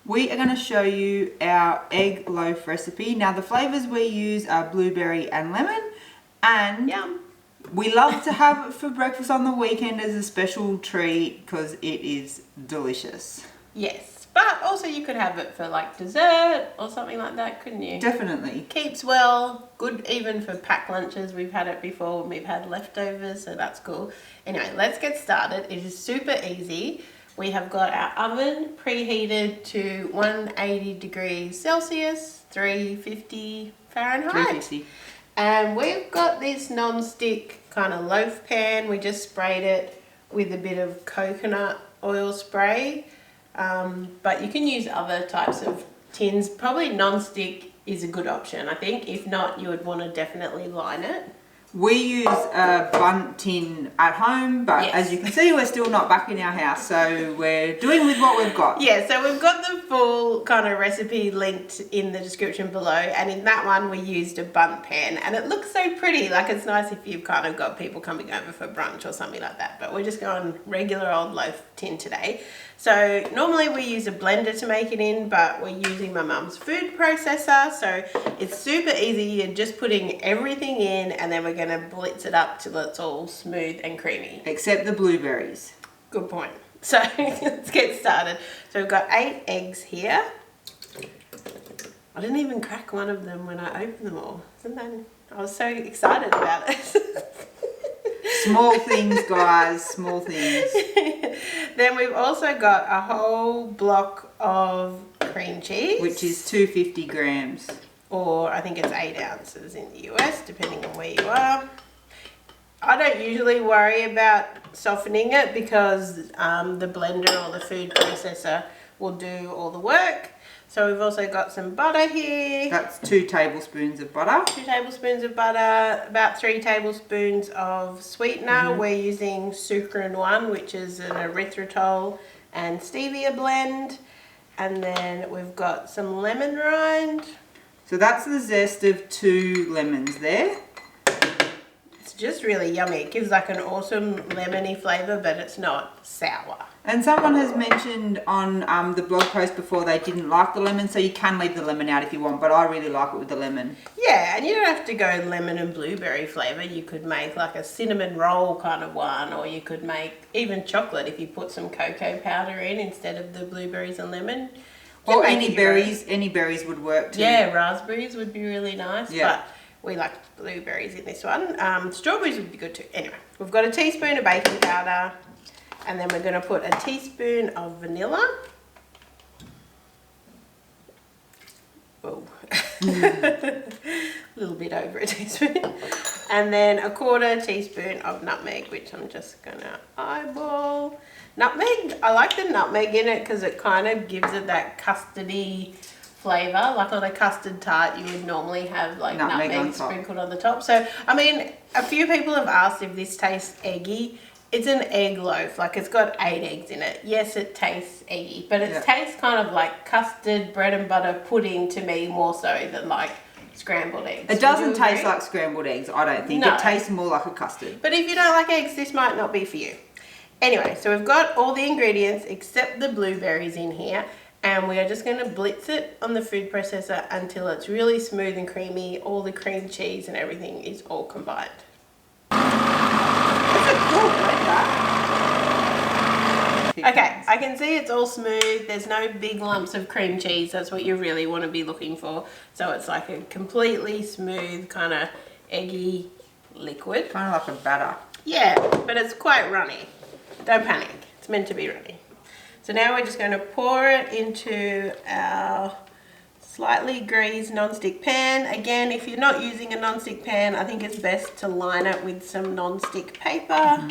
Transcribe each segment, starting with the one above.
We are going to show you our egg loaf recipe. Now the flavors we use are blueberry and lemon, and Yum. we love to have it for breakfast on the weekend as a special treat because it is delicious. Yes, but also you could have it for like dessert or something like that, couldn't you? Definitely. Keeps well, good even for packed lunches. We've had it before when we've had leftovers, so that's cool. Anyway, let's get started. It is super easy. We have got our oven preheated to 180 degrees Celsius, 350 Fahrenheit. 350. And we've got this non-stick kind of loaf pan. We just sprayed it with a bit of coconut oil spray. But you can use other types of tins. Probably non-stick is a good option, I think. If not, you would want to definitely line it. We use a bundt tin at home, but Yes. as you can see, we're still not back in our house, so we're doing with what we've got. Yeah, so we've got the full kind of recipe linked in the description below, and in that one we used a bundt pan, and it looks so pretty. Like, it's nice if you've kind of got people coming over for brunch or something like that, but we're just going regular old loaf tin today. So normally we use a blender to make it in, but we're using my mum's food processor, so it's super easy. You're just putting everything in, and then we're going to blitz it up till it's all smooth and creamy. Except the blueberries. Good point. So let's get started. So we've got 8 eggs here. I didn't even crack one of them when I opened them all. I was so excited about it. Small things, guys, small things. Then we've also got a whole block of cream cheese. Which is 250 grams. Or I think it's 8 ounces in the US, depending on where you are. I don't usually worry about softening it because the blender or the food processor will do all the work. So we've also got some butter here. That's 2 tablespoons of butter. 2 tablespoons of butter, about 3 tablespoons of sweetener. We're using Sucrin 1, which is an erythritol and stevia blend. And then we've got some lemon rind. So that's the zest of 2 lemons there. It's just really yummy. It gives like an awesome lemony flavour, but it's not sour. And someone has mentioned on the blog post before they didn't like the lemon, so you can leave the lemon out if you want, but I really like it with the lemon. Yeah, and you don't have to go lemon and blueberry flavour. You could make like a cinnamon roll kind of one, or you could make even chocolate if you put some cocoa powder in instead of the blueberries and lemon. Or any berries would work too. Yeah, raspberries would be really nice, yeah. But we like blueberries in this one. Strawberries would be good too. Anyway, we've got a teaspoon of baking powder, and then we're going to put a teaspoon of vanilla. Oh, a little bit over a teaspoon. And then a 1/4 teaspoon of nutmeg, which I'm just going to eyeball. Nutmeg, I like the nutmeg in it because it kind of gives it that custardy flavour. Like on a custard tart, you would normally have like nutmeg sprinkled on the top. So, I mean, a few people have asked if this tastes eggy. It's an egg loaf, like it's got 8 eggs in it. Yes, it tastes eggy, but it tastes kind of like custard, bread and butter pudding to me more so than like scrambled eggs. It doesn't taste like scrambled eggs, I don't think. No. It tastes more like a custard. But if you don't like eggs, this might not be for you. Anyway, so we've got all the ingredients except the blueberries in here, and we are just going to blitz it on the food processor until it's really smooth and creamy. All the cream cheese and everything is all combined. That's a cool blender. Okay, I can see it's all smooth. There's no big lumps of cream cheese. That's what you really want to be looking for. So it's like a completely smooth, kind of eggy liquid. Kind of like a batter. Yeah, but it's quite runny. Don't panic. It's meant to be runny. So now we're just going to pour it into our slightly greased non-stick pan. Again, if you're not using a non-stick pan, I think it's best to line it with some non-stick paper.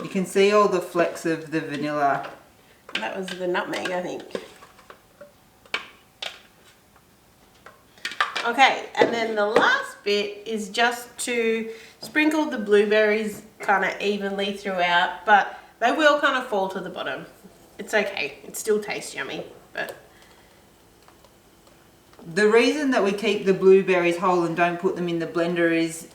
You can see all the flecks of the vanilla. That was the nutmeg, I think. Okay, and then the last bit is just to sprinkle the blueberries kind of evenly throughout, but they will kind of fall to the bottom. It's okay. It still tastes yummy, but... The reason that we keep the blueberries whole and don't put them in the blender is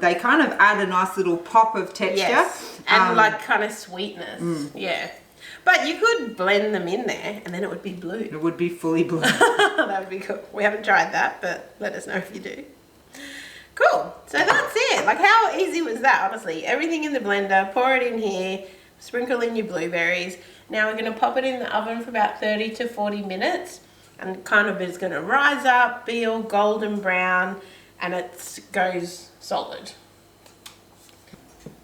they kind of add a nice little pop of texture. Yes, and like kind of sweetness. Yeah. But you could blend them in there and then it would be blue. It would be fully blue. That would be cool. We haven't tried that, but let us know if you do. Cool. So that's it. Like, how easy was that, honestly? Everything in the blender, pour it in here, sprinkle in your blueberries. Now we're going to pop it in the oven for about 30 to 40 minutes. And kind of it's going to rise up, be all golden brown, and it goes solid.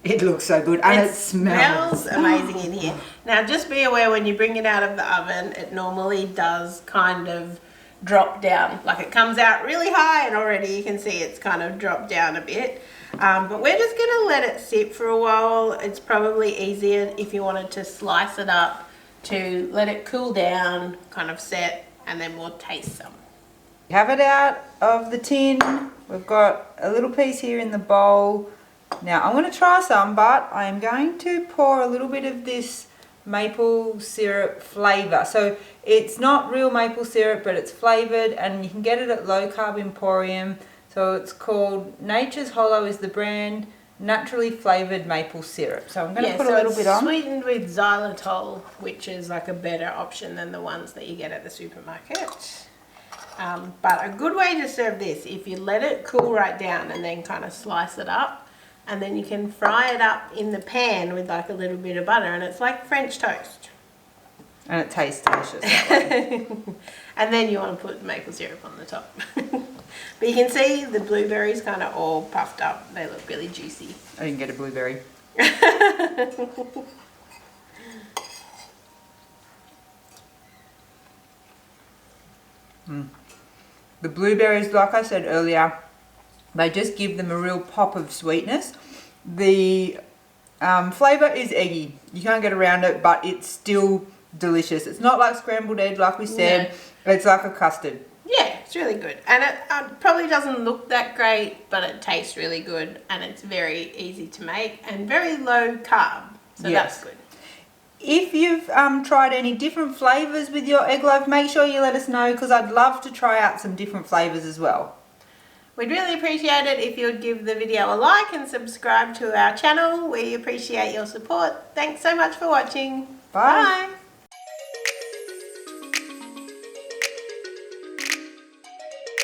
It looks so good, and it smells amazing in here. Now just be aware when you bring it out of the oven, it normally does kind of drop down. Like, it comes out really high and already you can see it's kind of dropped down a bit. But we're just going to let it sit for a while. It's probably easier if you wanted to slice it up to let it cool down, kind of set, and then we'll taste some. Have it out of the tin. We've got a little piece here in the bowl. Now I'm going to try some, but I'm going to pour a little bit of this maple syrup flavour. So it's not real maple syrup, but it's flavoured, and you can get it at Low Carb Emporium. So it's called Nature's Hollow is the brand, naturally flavoured maple syrup. So I'm going to put a little bit on. Sweetened with xylitol, which is like a better option than the ones that you get at the supermarket. But a good way to serve this, if you let it cool right down and then kind of slice it up, and then you can fry it up in the pan with like a little bit of butter, and it's like French toast. And it tastes delicious that way. And then you want to put maple syrup on the top. But you can see the blueberries kind of all puffed up. They look really juicy. I didn't get a blueberry. The blueberries, like I said earlier, they just give them a real pop of sweetness. The flavour is eggy. You can't get around it, but it's still delicious. It's not like scrambled egg, like we said. No. It's like a custard. Yeah, it's really good. And it probably doesn't look that great, but it tastes really good. And it's very easy to make and very low carb. So that's good. If you've tried any different flavours with your egg loaf, make sure you let us know, because I'd love to try out some different flavours as well. We'd really appreciate it if you would give the video a like and subscribe to our channel. We appreciate your support. Thanks so much for watching. Bye. Bye.